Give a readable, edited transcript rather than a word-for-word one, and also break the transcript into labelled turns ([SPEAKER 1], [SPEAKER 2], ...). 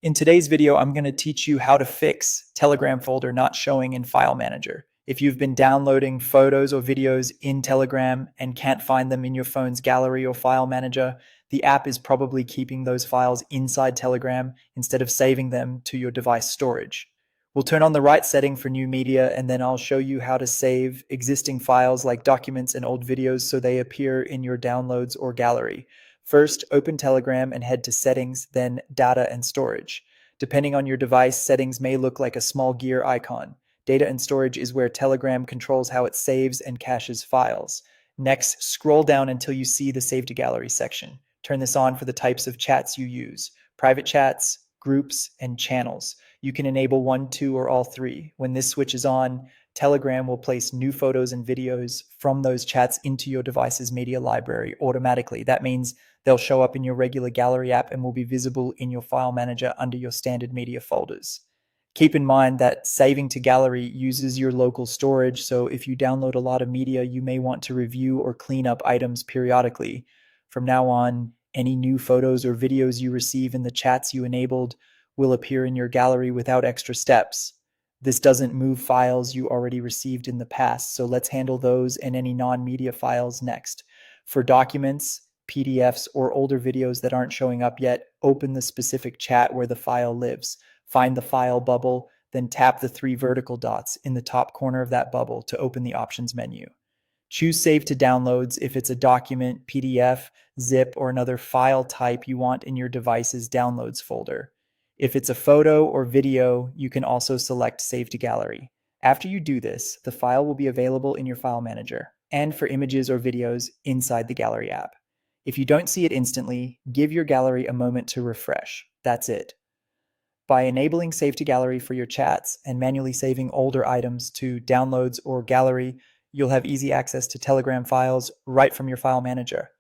[SPEAKER 1] In today's video, I'm going to teach you how to fix Telegram folder not showing in File Manager. If you've been downloading photos or videos in Telegram and can't find them in your phone's gallery or File Manager, the app is probably keeping those files inside Telegram instead of saving them to your device storage. We'll turn on the right setting for new media, and then I'll show you how to save existing files like documents and old videos so they appear in your downloads or gallery. First, open Telegram and head to Settings, then Data and Storage. Depending on your device, settings may look like a small gear icon. Data and storage is where Telegram controls how it saves and caches files. Next, scroll down until you see the Save to Gallery section. Turn this on for the types of chats you use: private chats, groups, and channels. You can enable one, two, or all three. When this switch is on, Telegram will place new photos and videos from those chats into your device's media library automatically. That means they'll show up in your regular gallery app and will be visible in your file manager under your standard media folders. Keep in mind that saving to gallery uses your local storage, so if you download a lot of media, you may want to review or clean up items periodically. From now on, any new photos or videos you receive in the chats you enabled will appear in your gallery without extra steps. This doesn't move files you already received in the past, so let's handle those and any non-media files next. For documents, PDFs, or older videos that aren't showing up yet, open the specific chat where the file lives. Find the file bubble, then tap the three vertical dots in the top corner of that bubble to open the options menu. Choose Save to Downloads if it's a document, PDF, zip, or another file type you want in your device's downloads folder. If it's a photo or video, you can also select Save to Gallery. After you do this, the file will be available in your file manager and for images or videos inside the gallery app. If you don't see it instantly, give your gallery a moment to refresh. That's it. By enabling Save to Gallery for your chats and manually saving older items to downloads or gallery, you'll have easy access to Telegram files right from your file manager.